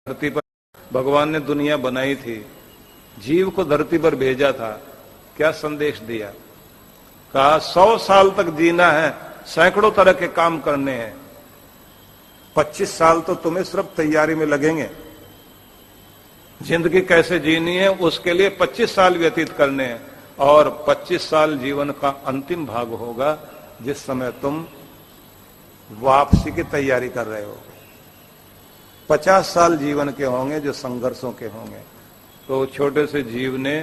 धरती पर भगवान ने दुनिया बनाई थी, जीव को धरती पर भेजा था, क्या संदेश दिया? कहा 100 साल तक जीना है, सैकड़ों तरह के काम करने हैं। 25 साल तो तुम्हें सिर्फ तैयारी में लगेंगे। जिंदगी कैसे जीनी है उसके लिए 25 साल व्यतीत करने हैं, और 25 साल जीवन का अंतिम भाग होगा जिस समय तुम वापसी की तैयारी कर रहे हो। 50 साल जीवन के होंगे जो संघर्षों के होंगे। तो छोटे से जीव ने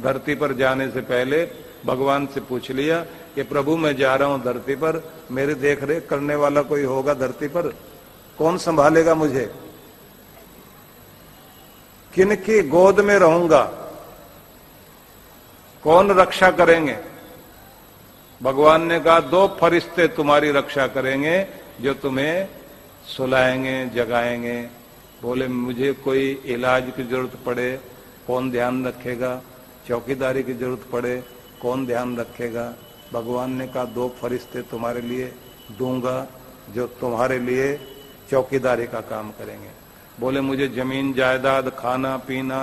धरती पर जाने से पहले भगवान से पूछ लिया कि प्रभु मैं जा रहा हूं धरती पर, मेरी देख रेख करने वाला कोई होगा धरती पर? कौन संभालेगा मुझे? किनकी गोद में रहूंगा? कौन रक्षा करेंगे? भगवान ने कहा 2 फरिश्ते तुम्हारी रक्षा करेंगे जो तुम्हें सुलाएंगे, जगाएंगे। बोले मुझे कोई इलाज की जरूरत पड़े कौन ध्यान रखेगा? चौकीदारी की जरूरत पड़े कौन ध्यान रखेगा? भगवान ने कहा 2 फरिश्ते तुम्हारे लिए दूंगा जो तुम्हारे लिए चौकीदारी का काम करेंगे। बोले मुझे जमीन जायदाद, खाना पीना,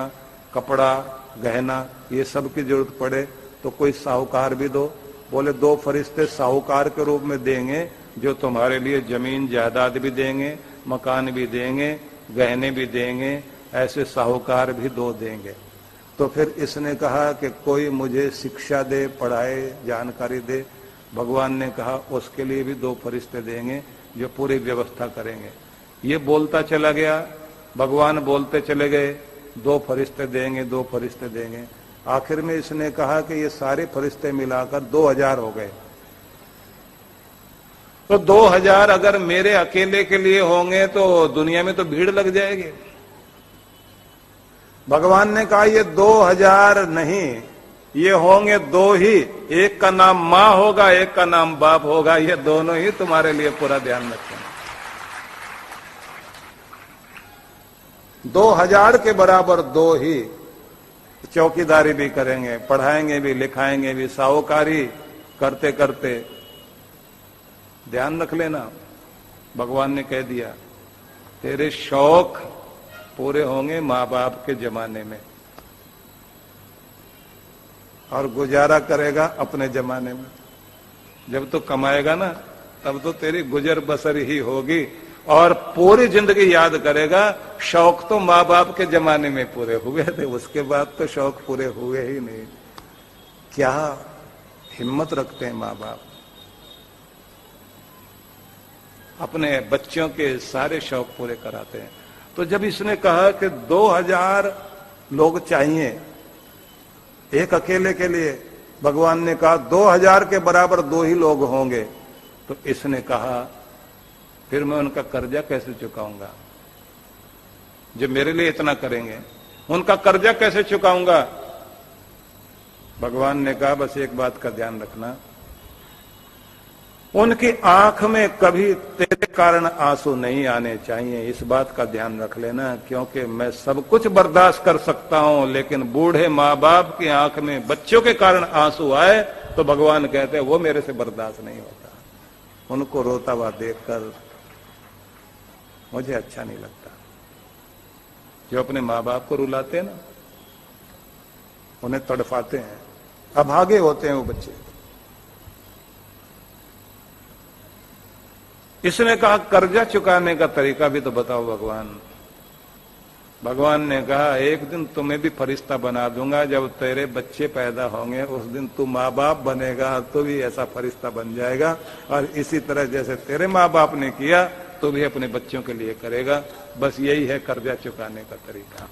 कपड़ा गहना ये सब की जरूरत पड़े तो कोई साहूकार भी दो। बोले 2 फरिश्ते साहूकार के रूप में देंगे जो तुम्हारे लिए जमीन जायदाद भी देंगे, मकान भी देंगे, गहने भी देंगे, ऐसे साहूकार भी 2 देंगे। तो फिर इसने कहा कि कोई मुझे शिक्षा दे, पढ़ाए, जानकारी दे। भगवान ने कहा उसके लिए भी 2 फरिश्ते देंगे जो पूरी व्यवस्था करेंगे। ये बोलता चला गया, भगवान बोलते चले गए, 2 फरिश्ते देंगे, 2 फरिश्ते देंगे। आखिर में इसने कहा कि ये सारे फरिश्ते मिलाकर 2000 हो गए। तो 2000 अगर मेरे अकेले के लिए होंगे तो दुनिया में तो भीड़ लग जाएगी। भगवान ने कहा ये 2000 नहीं, ये होंगे 2 ही। एक का नाम मां होगा, एक का नाम बाप होगा। ये दोनों ही तुम्हारे लिए पूरा ध्यान रखेंगे। 2000 के बराबर 2 ही चौकीदारी भी करेंगे, पढ़ाएंगे भी, लिखाएंगे भी, साहूकारी करते करते। ध्यान रख लेना, भगवान ने कह दिया तेरे शौक पूरे होंगे माँ बाप के जमाने में, और गुजारा करेगा अपने जमाने में। जब तो कमाएगा ना तब तो तेरी गुजर बसर ही होगी, और पूरी जिंदगी याद करेगा शौक तो माँ बाप के जमाने में पूरे हुए थे, उसके बाद तो शौक पूरे हुए ही नहीं। क्या हिम्मत रखते हैं माँ बाप, अपने बच्चों के सारे शौक पूरे कराते हैं। तो जब इसने कहा कि 2000 लोग चाहिए एक अकेले के लिए, भगवान ने कहा 2000 के बराबर 2 ही लोग होंगे। तो इसने कहा फिर मैं उनका कर्जा कैसे चुकाऊंगा? जो मेरे लिए इतना करेंगे उनका कर्जा कैसे चुकाऊंगा? भगवान ने कहा बस एक बात का ध्यान रखना, उनकी आंख में कभी तेरे कारण आंसू नहीं आने चाहिए। इस बात का ध्यान रख लेना, क्योंकि मैं सब कुछ बर्दाश्त कर सकता हूं, लेकिन बूढ़े माँ बाप की आंख में बच्चों के कारण आंसू आए तो भगवान कहते हैं वो मेरे से बर्दाश्त नहीं होता। उनको रोता हुआ देखकर मुझे अच्छा नहीं लगता। जो अपने माँ बाप को रुलाते हैं ना, उन्हें तड़पाते हैं, अभागे होते हैं वो बच्चे। इसने कहा कर्जा चुकाने का तरीका भी तो बताओ भगवान। भगवान ने कहा एक दिन तुम्हें भी फरिश्ता बना दूंगा, जब तेरे बच्चे पैदा होंगे उस दिन तू माँ बाप बनेगा तो भी ऐसा फरिश्ता बन जाएगा, और इसी तरह जैसे तेरे माँ बाप ने किया तो भी अपने बच्चों के लिए करेगा। बस यही है कर्जा चुकाने का तरीका।